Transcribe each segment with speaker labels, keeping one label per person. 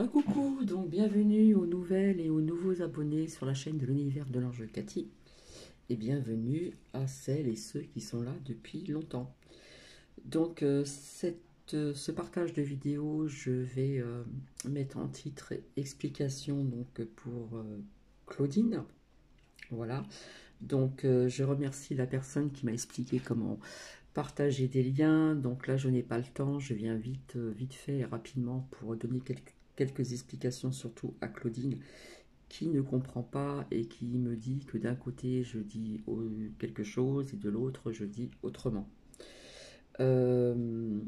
Speaker 1: Coucou, donc bienvenue aux nouvelles et aux nouveaux abonnés sur la chaîne de l'univers de l'ange Cathy et bienvenue à celles et ceux qui sont là depuis longtemps. Donc ce partage de vidéo, je vais mettre en titre explication donc pour Claudine. Voilà. Donc je remercie la personne qui m'a expliqué comment partager des liens. Donc là, je n'ai pas le temps. Je viens vite fait et rapidement pour donner quelques explications, surtout à Claudine, qui ne comprend pas et qui me dit que d'un côté, je dis quelque chose et de l'autre, je dis autrement. Euh,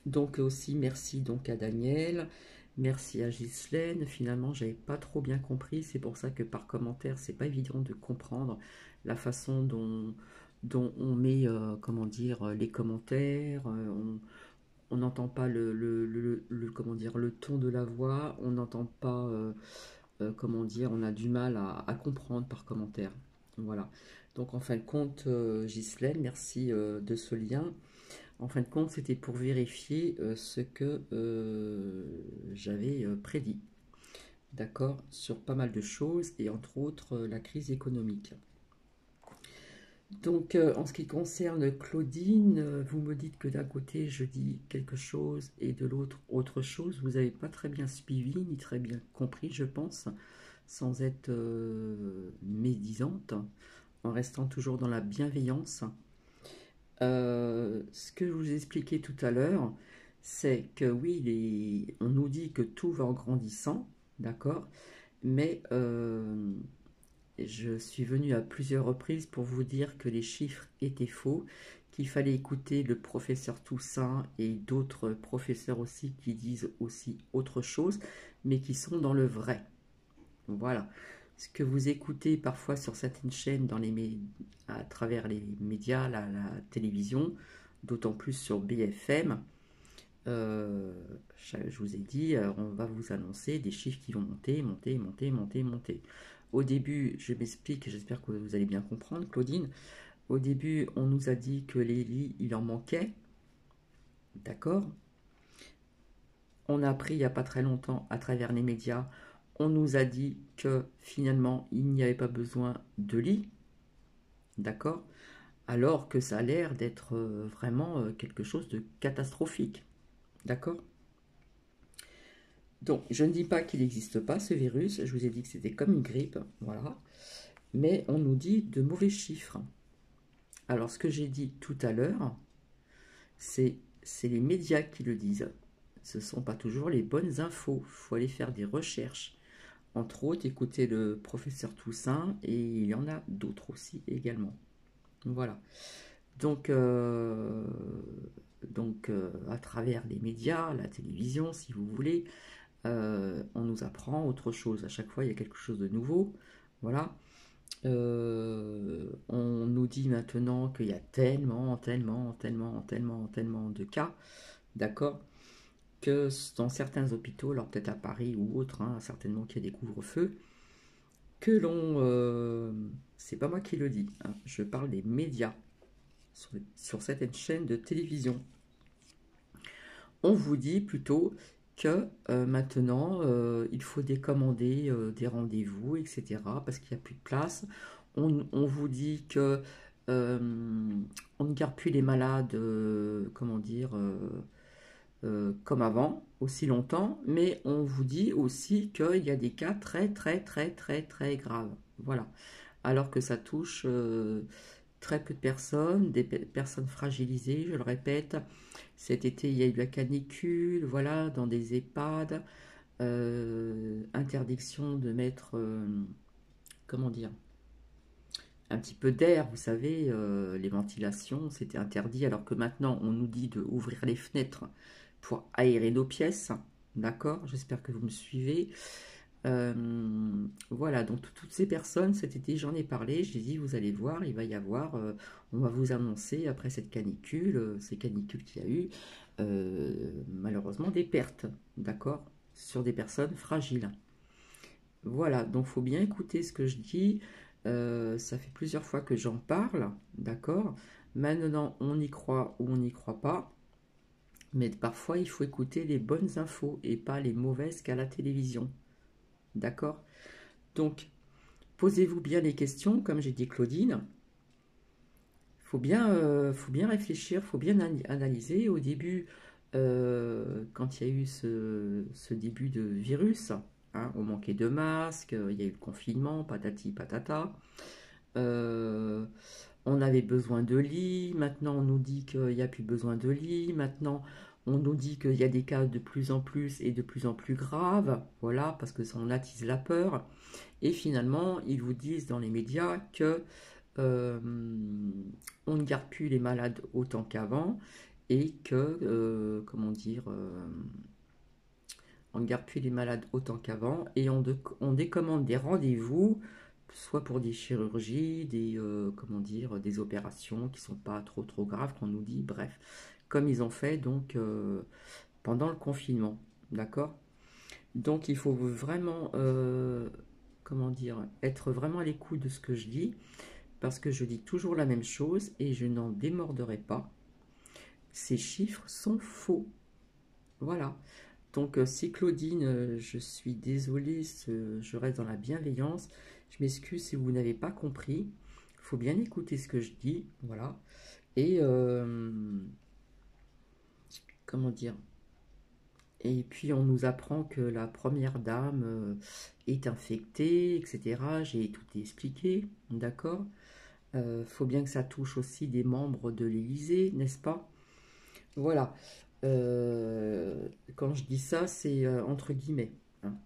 Speaker 1: donc aussi, merci donc à Daniel. Merci à Ghislaine. Finalement, j'avais pas trop bien compris. C'est pour ça que par commentaire, c'est pas évident de comprendre la façon dont on met, comment dire, les commentaires. On n'entend pas comment dire, le ton de la voix. On n'entend pas, comment dire, on a du mal à comprendre par commentaire. Voilà. Donc en fin de compte, Ghislaine, merci de ce lien. En fin de compte, c'était pour vérifier ce que j'avais prédit, d'accord, sur pas mal de choses et entre autres la crise économique. Donc en ce qui concerne Claudine, vous me dites que d'un côté je dis quelque chose et de l'autre autre chose. Vous n'avez pas très bien suivi ni très bien compris, je pense, sans être médisante, en restant toujours dans la bienveillance. Ce que je vous ai expliqué tout à l'heure, c'est que oui, on nous dit que tout va en grandissant, d'accord, mais je suis venu à plusieurs reprises pour vous dire que les chiffres étaient faux, qu'il fallait écouter le professeur Toussaint et d'autres professeurs aussi qui disent aussi autre chose, mais qui sont dans le vrai. Voilà. Ce que vous écoutez parfois sur certaines chaînes à travers les médias, la télévision, d'autant plus sur BFM, euh, je vous ai dit, on va vous annoncer des chiffres qui vont monter, monter, monter, monter, monter. Au début, je m'explique, j'espère que vous allez bien comprendre, Claudine. Au début, on nous a dit que les lits, il en manquait, d'accord. On a appris il n'y a pas très longtemps à travers les médias, on nous a dit que finalement, il n'y avait pas besoin de lits, d'accord, alors que ça a l'air d'être vraiment quelque chose de catastrophique, d'accord. Donc, je ne dis pas qu'il n'existe pas ce virus, je vous ai dit que c'était comme une grippe, voilà, mais on nous dit de mauvais chiffres. Alors, ce que j'ai dit tout à l'heure, c'est les médias qui le disent. Ce ne sont pas toujours les bonnes infos, il faut aller faire des recherches. Entre autres, écouter le professeur Toussaint, et il y en a d'autres aussi également. Voilà. Donc, à travers les médias, la télévision, si vous voulez, on nous apprend autre chose. À chaque fois, il y a quelque chose de nouveau. Voilà. On nous dit maintenant qu'il y a tellement de cas, d'accord, que dans certains hôpitaux, alors peut-être à Paris ou autres, hein, certainement qu'il y a des couvre-feux, que c'est pas moi qui le dis, hein, je parle des médias, sur certaines chaînes de télévision. On vous dit plutôt que maintenant, il faut décommander des rendez-vous, etc., parce qu'il n'y a plus de place. On vous dit que on ne garde plus les malades, comment dire, comme avant, aussi longtemps, mais on vous dit aussi qu'il y a des cas très graves. Voilà. Alors que ça touche très peu de personnes, des personnes fragilisées, je le répète. Cet été, il y a eu la canicule, voilà, dans des EHPAD, interdiction de mettre, comment dire, un petit peu d'air, vous savez, les ventilations, c'était interdit, alors que maintenant, on nous dit d'ouvrir les fenêtres pour aérer nos pièces, d'accord. J'espère que vous me suivez. Voilà, donc toutes ces personnes, cet été, j'en ai parlé, j'ai dit, vous allez voir, il va y avoir, on va vous annoncer, après cette canicule, ces canicules qu'il y a eu, malheureusement des pertes, d'accord, sur des personnes fragiles. Voilà, donc il faut bien écouter ce que je dis. Ça fait plusieurs fois que j'en parle, d'accord. Maintenant, on y croit ou on n'y croit pas. Mais parfois, il faut écouter les bonnes infos et pas les mauvaises qu'à la télévision. D'accord? Donc, posez-vous bien les questions, comme j'ai dit Claudine. Faut bien réfléchir, faut bien analyser. Au début, quand il y a eu ce début de virus, hein, on manquait de masques, il y a eu le confinement, patati patata. Euh, on avait besoin de lits, maintenant on nous dit qu'il n'y a plus besoin de lits, maintenant on nous dit qu'il y a des cas de plus en plus et de plus en plus graves, voilà, parce que ça on attise la peur. Et finalement, ils vous disent dans les médias que euh, on ne garde plus les malades autant qu'avant et que, comment dire, on ne garde plus les malades autant qu'avant et on décommande des rendez-vous, soit pour des chirurgies, comment dire, des opérations qui sont pas trop graves, qu'on nous dit, bref, comme ils ont fait donc pendant le confinement, d'accord? Donc il faut vraiment, comment dire, être vraiment à l'écoute de ce que je dis, parce que je dis toujours la même chose et je n'en démordrai pas. Ces chiffres sont faux. Voilà. Donc, si Claudine, je suis désolée, je reste dans la bienveillance. Je m'excuse si vous n'avez pas compris. Il faut bien écouter ce que je dis. Voilà. Et, comment dire? Et puis, on nous apprend que la première dame est infectée, etc. J'ai tout expliqué. D'accord? Faut bien que ça touche aussi des membres de l'Élysée, n'est-ce pas? Voilà. Quand je dis ça, c'est entre guillemets, hein.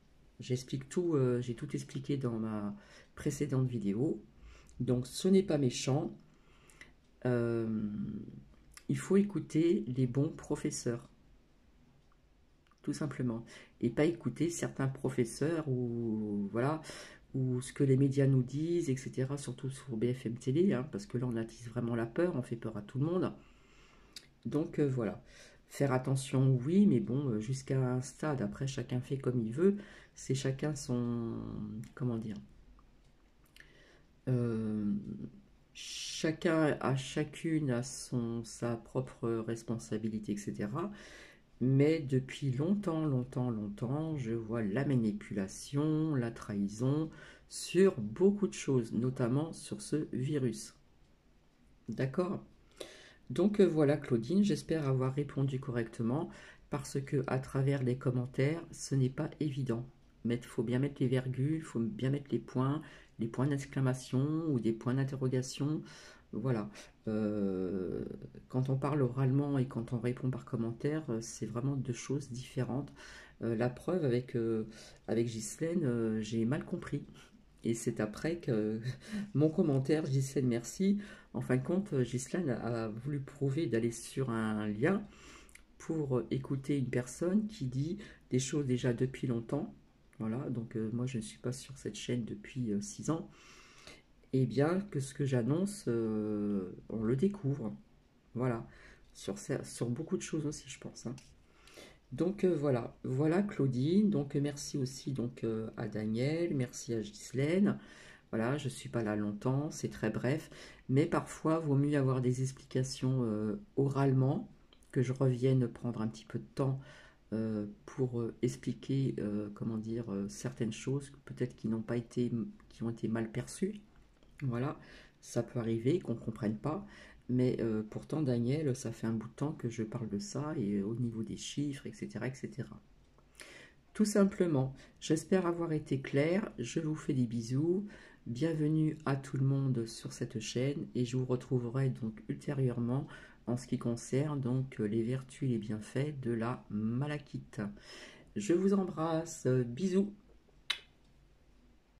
Speaker 1: J'explique tout, j'ai tout expliqué dans ma précédente vidéo. Donc, ce n'est pas méchant. Euh, il faut écouter les bons professeurs, tout simplement, et pas écouter certains professeurs ou voilà ou ce que les médias nous disent, etc. Surtout sur BFM Télé, hein, parce que là, on attise vraiment la peur, on fait peur à tout le monde. Donc voilà, faire attention, oui, mais bon, jusqu'à un stade, après chacun fait comme il veut, c'est chacun son, comment dire, euh, chacun a chacune a sa propre responsabilité, etc. Mais depuis longtemps, je vois la manipulation, la trahison sur beaucoup de choses, notamment sur ce virus. D'accord? Donc voilà Claudine, j'espère avoir répondu correctement parce que à travers les commentaires, ce n'est pas évident. Il faut bien mettre les virgules, il faut bien mettre les points d'exclamation ou des points d'interrogation. Voilà. Euh, Quand on parle oralement et quand on répond par commentaire, c'est vraiment deux choses différentes. La preuve avec Ghislaine, j'ai mal compris. Et c'est après que mon commentaire, Ghislaine, merci. En fin de compte, Ghislaine a voulu prouver d'aller sur un lien pour écouter une personne qui dit des choses déjà depuis longtemps. Voilà, donc moi je ne suis pas sur cette chaîne depuis 6 ans. Et bien que ce que j'annonce, on le découvre. Voilà, sur beaucoup de choses aussi, je pense, hein. Donc voilà Claudine. Donc merci aussi donc à Daniel, merci à Ghislaine. Voilà, je ne suis pas là longtemps, c'est très bref, mais parfois, vaut mieux avoir des explications oralement, que je revienne prendre un petit peu de temps pour expliquer, comment dire, certaines choses, peut-être qui n'ont pas été, qui ont été mal perçues. Voilà, ça peut arriver qu'on ne comprenne pas, mais pourtant, Daniel, ça fait un bout de temps que je parle de ça, et au niveau des chiffres, etc., etc. Tout simplement, j'espère avoir été clair, je vous fais des bisous, bienvenue à tout le monde sur cette chaîne et je vous retrouverai donc ultérieurement en ce qui concerne donc les vertus et les bienfaits de la malachite. Je vous embrasse, bisous.